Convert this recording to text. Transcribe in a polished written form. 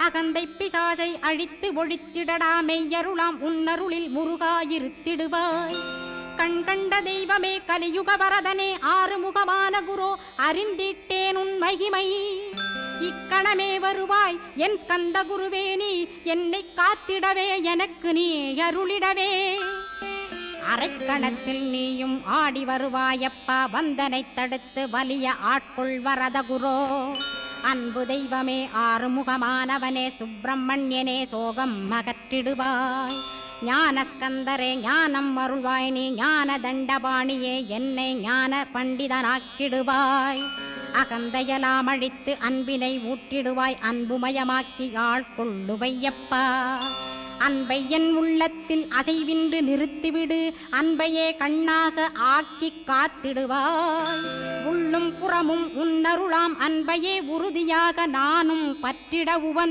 அகந்தை பிசாசை அழித்து ஒழித்திடடா மெய்யருளாம் உன்னருளில் முருகாயிருத்திடுவாய். கண் கண்ட தெய்வமே கலியுக வரதனே ஆறுமுகமான குரோ அறிந்திட்டேன் உன் மகிமை. இக்கணமே வருவாய் என் ஸ்கந்த குருவே, நீ என்னை காத்திடவே எனக்கு நீ அருளிடவே. அரைக்கணத்தில் நீயும் ஆடி வருவாயப்பா, வந்தனை தடுத்து வலிய ஆட்கொள் வரத குரோ. அன்பு தெய்வமே ஆறுமுகமானவனே சுப்பிரமணியனே சோகம் அகற்றிடுவாய். ஞானஸ்கந்தரே ஞானம் அருள்வாய், நீ ஞான தண்டபாணியே என்னை ஞான பண்டிதனாக்கிடுவாய். அகந்தையலாம் அழித்து அன்பினை ஊட்டிடுவாய், அன்புமயமாக்கி ஆட்கொள்ளுவையப்பா. அன்பை என் உள்ளத்தில் அசைவின்று நிறுத்திவிடு, அன்பையே கண்ணாக ஆக்கி காத்திடுவாய். உள்ளும் புறமும் உன்னருளாம் அன்பையே உறுதியாக நானும் பற்றிட உவன்